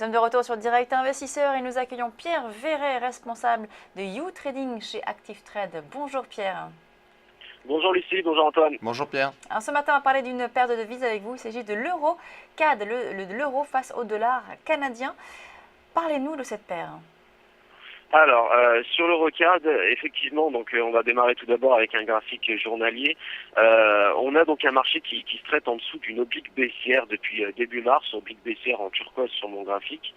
sommes de retour sur Direct Investisseur et nous accueillons Pierre Verret, responsable de You Trading chez Active Trade. Bonjour Pierre. Bonjour Lucie, bonjour Antoine. Bonjour Pierre. Alors ce matin, on va parler d'une paire de devises avec vous. Il s'agit de l'euro CAD, l'euro face au dollar canadien. Parlez-nous de cette paire. Alors, sur l'Eurocard, effectivement, donc on va démarrer tout d'abord avec un graphique journalier. On a donc un marché qui se traite en dessous d'une oblique baissière depuis début mars, oblique baissière en turquoise sur mon graphique.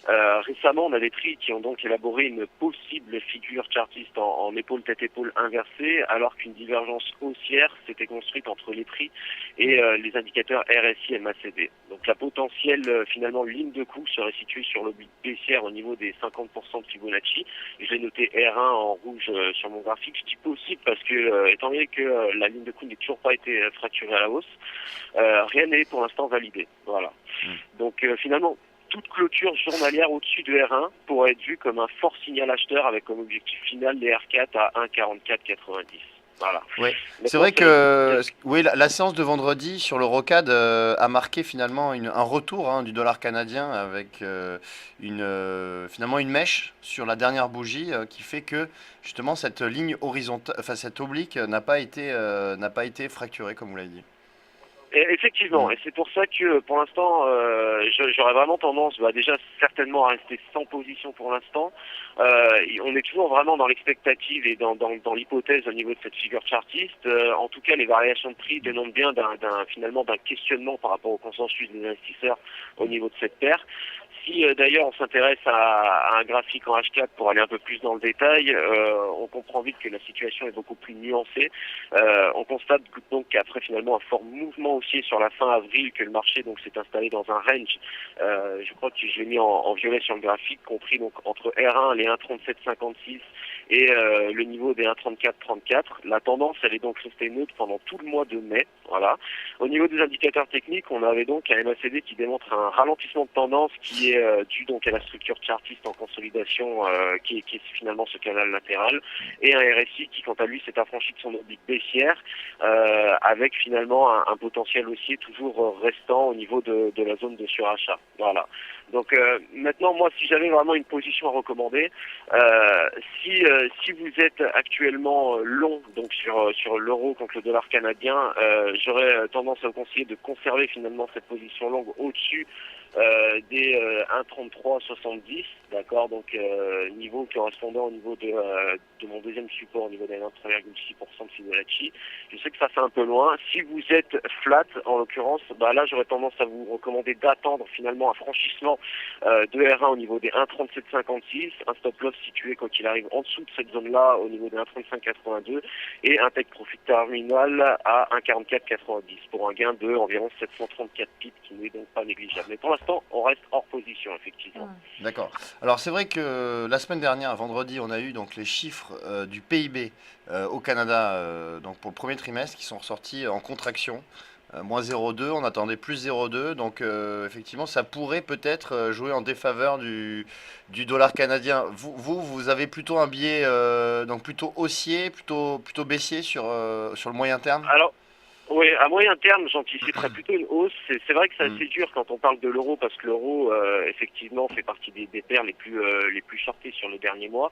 Récemment, on a des prix qui ont donc élaboré une possible figure chartiste en épaule tête-épaule inversée, alors qu'une divergence haussière s'était construite entre les prix et les indicateurs RSI et MACD. Donc la potentielle finalement ligne de coup serait située sur l'oblique baissière au niveau des 50% de Fibonacci. Je l'ai noté R1 en rouge sur mon graphique. Je dis possible parce que, étant donné que la ligne de coup n'est toujours pas été fracturée à la hausse, rien n'est pour l'instant validé. Voilà. Donc finalement, toute clôture journalière au-dessus de R1 pourrait être vue comme un fort signal acheteur avec comme objectif final les R4 à 1,4490. Voilà. Oui, c'est vrai que la séance de vendredi sur l'Eurocad a marqué finalement un retour du dollar canadien avec finalement une mèche sur la dernière bougie qui fait que justement cette ligne horizontale, enfin cette oblique n'a pas été fracturée comme vous l'avez dit. Effectivement, et c'est pour ça que pour l'instant, j'aurais vraiment tendance, déjà certainement à rester sans position pour l'instant. On est toujours vraiment dans l'expectative et dans l'hypothèse au niveau de cette figure chartiste. En tout cas, les variations de prix dénotent bien finalement d'un questionnement par rapport au consensus des investisseurs au niveau de cette paire. Si d'ailleurs on s'intéresse à un graphique en H4 pour aller un peu plus dans le détail, on comprend vite que la situation est beaucoup plus nuancée. On constate donc qu'après finalement un fort mouvement haussier sur la fin avril, que le marché donc s'est installé dans un range. Je crois que je l'ai mis en violet sur le graphique, compris donc entre R1 les 1,3756 et le niveau des 1,3434. La tendance elle est donc restée neutre pendant tout le mois de mai. Voilà. Au niveau des indicateurs techniques, on avait donc un MACD qui démontre un ralentissement de tendance qui est dû donc à la structure chartiste en consolidation qui est finalement ce canal latéral, et un RSI qui quant à lui s'est affranchi de son oblique baissière avec finalement un potentiel haussier toujours restant au niveau de la zone de surachat. Voilà. Donc maintenant, moi, si j'avais vraiment une position à recommander, si vous êtes actuellement long donc sur l'euro contre le dollar canadien, j'aurais tendance à vous conseiller de conserver finalement cette position longue au-dessus des 1,3370, d'accord, donc niveau correspondant au niveau de mon deuxième support au niveau des 1,3,6% de Fibonacci. Je sais que ça fait un peu loin. Si vous êtes flat, en l'occurrence, là j'aurais tendance à vous recommander d'attendre finalement un franchissement de R1 au niveau des 1,3756, un stop loss situé quoi qu'il arrive en dessous de cette zone-là au niveau des 1,3582 et un take profit terminal à 1,4490 pour un gain de environ 734 pips qui n'est donc pas négligeable. Mais pour l'instant, on reste hors position, effectivement. D'accord. Alors c'est vrai que la semaine dernière, vendredi, on a eu donc les chiffres du PIB au Canada donc pour le premier trimestre qui sont ressortis en contraction. Moins 0,2, on attendait plus 0,2, donc effectivement ça pourrait peut-être jouer en défaveur du dollar canadien. Vous avez plutôt un biais donc plutôt haussier, plutôt baissier sur le moyen terme? Alors, oui, à moyen terme, j'anticiperais plutôt une hausse. C'est vrai que c'est assez dur quand on parle de l'euro parce que l'euro, effectivement, fait partie des paires les plus shortées sur les derniers mois.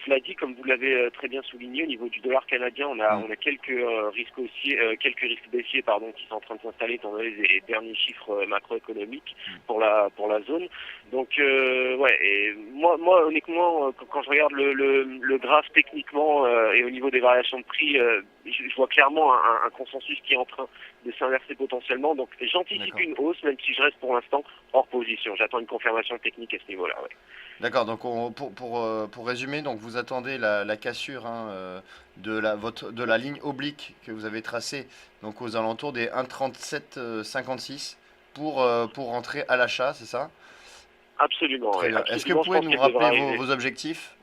Cela dit, comme vous l'avez très bien souligné, au niveau du dollar canadien, on a quelques risques haussiers, quelques risques baissiers, qui sont en train de s'installer étant donné les derniers chiffres macroéconomiques pour la zone. Donc, et moi, honnêtement, quand je regarde le graphe techniquement et au niveau des variations de prix, je vois clairement un consensus qui est en train de s'inverser potentiellement. Donc j'anticipe une hausse, même si je reste pour l'instant hors position. J'attends une confirmation technique à ce niveau-là. Ouais. D'accord, donc pour résumer, donc vous attendez la cassure de la ligne oblique que vous avez tracée donc aux alentours des 1,3756 pour rentrer à l'achat, c'est ça? Absolument. Très bien. Est-ce que vous pouvez nous rappeler vos objectifs?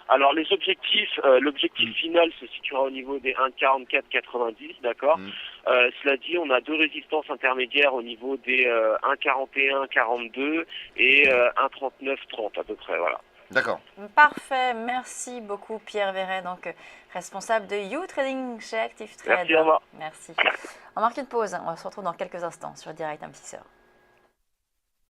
Alors les objectifs, l'objectif final se situera au niveau des 1,4490, d'accord. Cela dit, on a deux résistances intermédiaires au niveau des 1,4142 et 1,3930 à peu près, voilà. D'accord. Parfait, merci beaucoup Pierre Verret, donc responsable de You Trading chez Active Trade. Merci, au revoir. Merci. On marque une pause, on se retrouve dans quelques instants sur Direct Investisseur.